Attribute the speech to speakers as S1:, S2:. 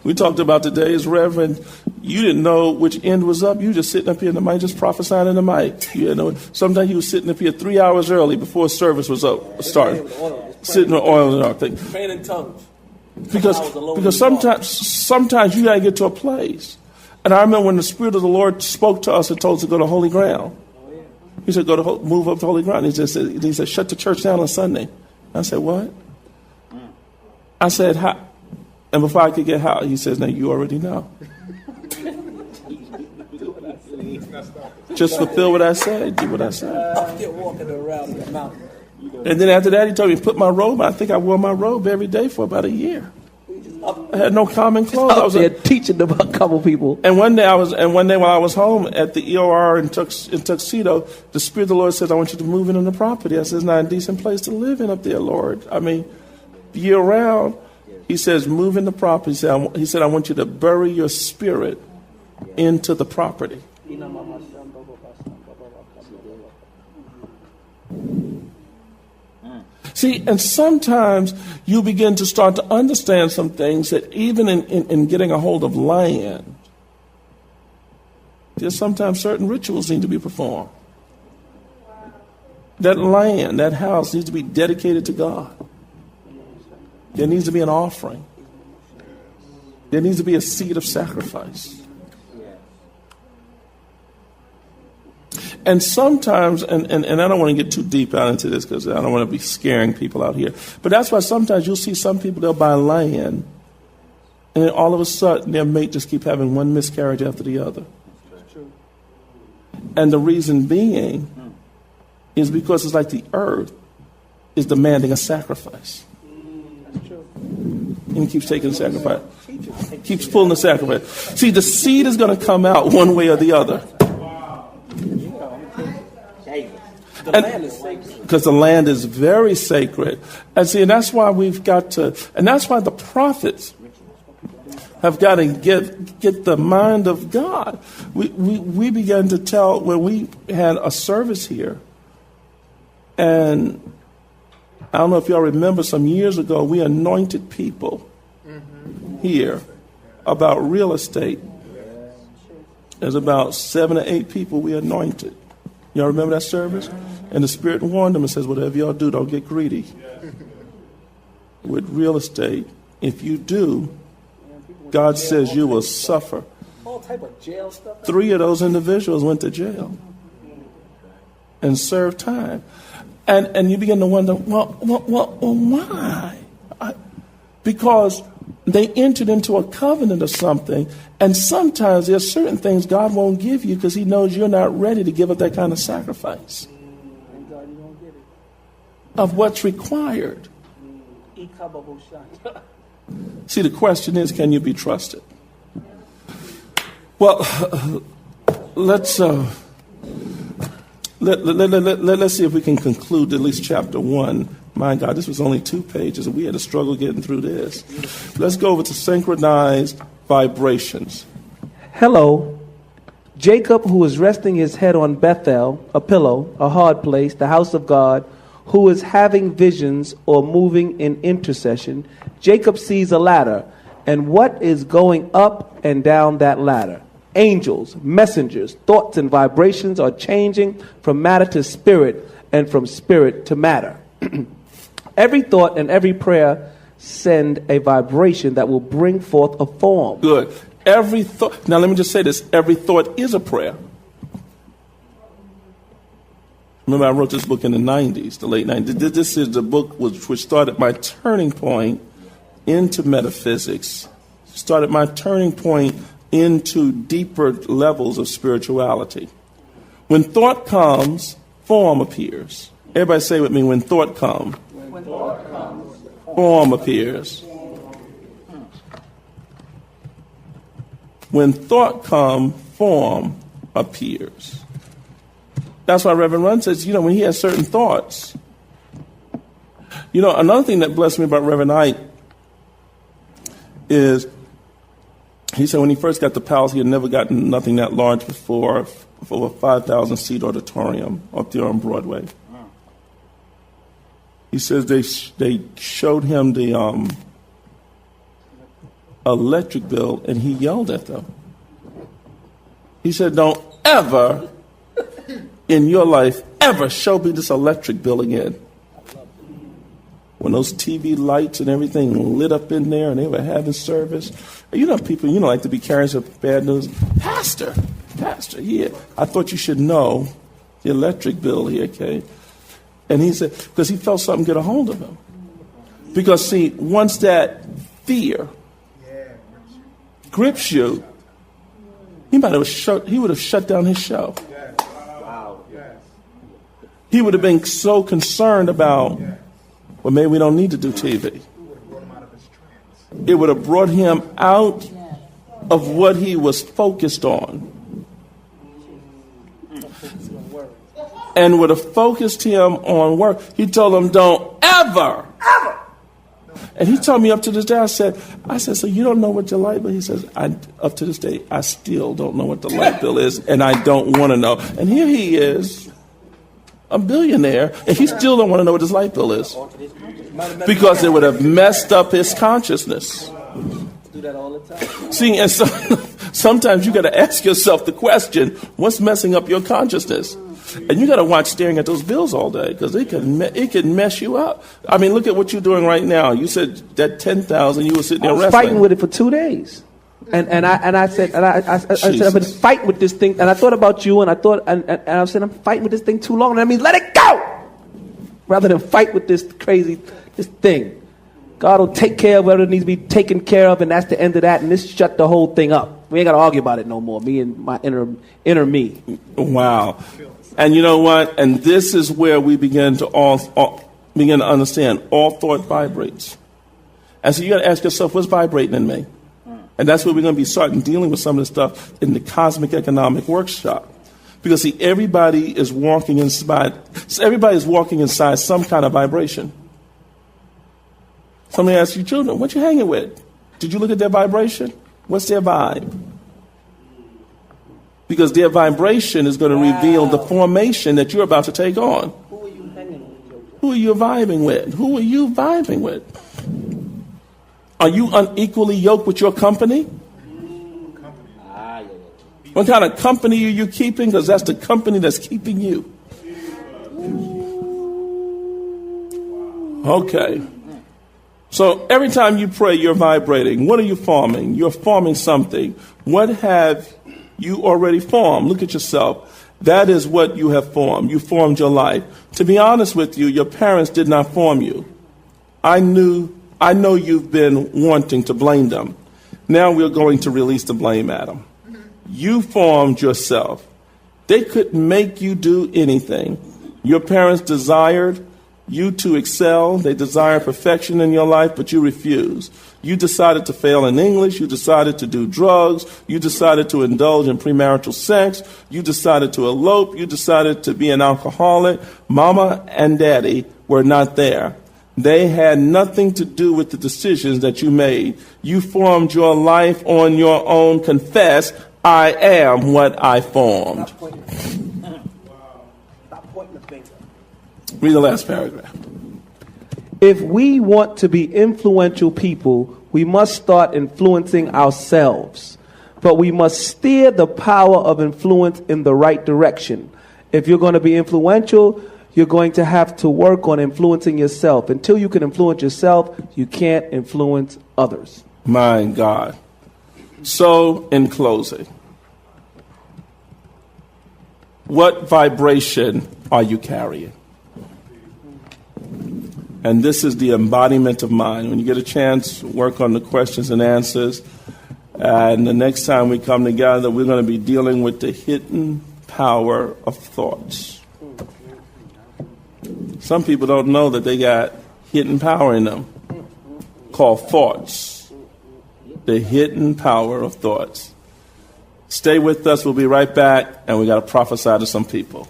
S1: We talked about today as Reverend, you didn't know which end was up. You just sitting up here in the mic, just prophesying in the mic. You know, sometimes you were sitting up here 3 hours early before service was up, started, sitting with oil and everything.
S2: Praying in tongues.
S1: Because sometimes you got to get to a place. And I remember when the Spirit of the Lord spoke to us and told us to go to holy ground. He said, move up to holy ground. He said, shut the church down on Sunday. I said, what? I said, how? And before I could get how, he says, now you already know. Just fulfill what I said. Do what I said.
S2: You're walking around the mountain.
S1: And then after that, he told me to put my robe on. I think I wore my robe every day for about a year. I had no common clothes. I was
S3: there teaching a couple people.
S1: And one day while I was home at the EOR in Tuxedo, the Spirit of the Lord says, I want you to move in on the property. I said, it's not a decent place to live in up there, Lord. I mean, year round. He says, move in the property. He said, I want you to bury your spirit into the property. See, and sometimes you begin to start to understand some things that even in getting a hold of land, there's sometimes certain rituals need to be performed. That land, that house needs to be dedicated to God. There needs to be an offering. There needs to be a seed of sacrifice. And sometimes, and I don't want to get too deep out into this because I don't want to be scaring people out here, but that's why sometimes you'll see some people, they'll buy land, and then all of a sudden their mate just keep having one miscarriage after the other. And the reason being is because it's like the earth is demanding a sacrifice. And he keeps taking the sacrifice. Keeps pulling the sacrifice. See, the seed is going to come out one way or the other. Because the land is very sacred. And see, and that's why we've got to, and that's why the prophets have got to get the mind of God. We began to tell, when we had a service here, and I don't know if y'all remember, some years ago, we anointed people here about real estate. There's about 7 or 8 people we anointed. Y'all remember that service? And the Spirit warned them and says, whatever y'all do, don't get greedy with real estate. If you do, God says you will suffer.
S2: All type of jail stuff.
S1: 3 of those individuals went to jail and served time. And you begin to wonder, well why? Because they entered into a covenant or something, and sometimes there's certain things God won't give you because he knows you're not ready to give up that kind of sacrifice of what's required. See, the question is, can you be trusted? Well, let's see if we can conclude at least chapter 1. My God, this was only 2 pages, and we had to struggle getting through this. Let's go over to synchronized vibrations.
S3: Hello. Jacob, who is resting his head on Bethel, a pillow, a hard place, the house of God, who is having visions or moving in intercession, Jacob sees a ladder, and what is going up and down that ladder? Angels, messengers, thoughts and vibrations are changing from matter to spirit and from spirit to matter. Every thought and every prayer send a vibration that will bring forth a form.
S1: Good. Every thought. Now let me just say this. Every thought is a prayer. Remember, I wrote this book in the 90s, the late 90s. This is the book which started my turning point into metaphysics, started my turning point into deeper levels of spirituality. When thought comes, form appears. Everybody say with me, when thought comes, form appears. When thought comes, form appears. That's why Reverend Run says, when he has certain thoughts. Another thing that blessed me about Reverend Knight is, he said when he first got the palace, he had never gotten nothing that large before, for a 5,000-seat auditorium up there on Broadway. He says they showed him the electric bill, and he yelled at them. He said, don't ever in your life ever show me this electric bill again. When those TV lights and everything lit up in there and they were having service. You know, people, like to be carriers of bad news. Pastor, yeah, I thought you should know the electric bill here, okay? And he said, because he felt something get a hold of him. Because, see, once that fear grips you, he would have shut down his show. He would have been so concerned about, well, maybe we don't need to do TV. It would have brought him out of what he was focused on. And would have focused him on work. He told him, don't ever. And he told me up to this day, I said, so you don't know what your light bill? He says, up to this day, I still don't know what the light bill is, and I don't want to know. And here he is, a billionaire, and he still don't want to know what his light bill is. Because it would have messed up his consciousness.
S2: Do that all the time.
S1: See, and so, sometimes you got to ask yourself the question, what's messing up your consciousness? And you got to watch staring at those bills all day, because it can mess you up. I mean, look at what you're doing right now. You said that 10,000, you were sitting there wrestling.
S3: I was fighting with it for 2 days. And I said I've been fighting with this thing, and I thought about you, and I said I'm fighting with this thing too long, and I mean let it go, rather than fight with this thing. God will take care of whatever needs to be taken care of, and that's the end of that, and this shut the whole thing up. We ain't got to argue about it no more. Me and my inner me.
S1: Wow. And you know what? And this is where we begin to understand all thought vibrates. And so you got to ask yourself, what's vibrating in me? And that's where we're going to be starting dealing with some of this stuff in the Cosmic Economic Workshop. Because, see, everybody is walking inside some kind of vibration. Somebody asks your children, what you hanging with? Did you look at their vibration? What's their vibe? Because their vibration is going to reveal the formation that you're about to take on.
S2: Who are you hanging with?
S1: Who are you vibing with? Who are you vibing with? Are you unequally yoked with your company? What kind of company are you keeping? Because that's the company that's keeping you. Okay. So every time you pray, you're vibrating. What are you forming? You're forming something. What have you already formed? Look at yourself. That is what you have formed. You formed your life. To be honest with you, your parents did not form you. I know you've been wanting to blame them. Now we're going to release the blame at them. You formed yourself. They couldn't make you do anything. Your parents desired you to excel. They desired perfection in your life, but you refused. You decided to fail in English. You decided to do drugs. You decided to indulge in premarital sex. You decided to elope. You decided to be an alcoholic. Mama and daddy were not there. They had nothing to do with the decisions that you made. You formed your life on your own. Confess, I am what I formed.
S2: Stop pointing the finger.
S1: Read the last paragraph.
S3: If we want to be influential people, we must start influencing ourselves. But we must steer the power of influence in the right direction. If you're going to be influential, you're going to have to work on influencing yourself. Until you can influence yourself, you can't influence others.
S1: My God. So, in closing, what vibration are you carrying? And this is the embodiment of mind. When you get a chance, work on the questions and answers. And the next time we come together, we're going to be dealing with the hidden power of thoughts. Some people don't know that they got hidden power in them, called thoughts. The hidden power of thoughts. Stay with us. We'll be right back, and we got to prophesy to some people.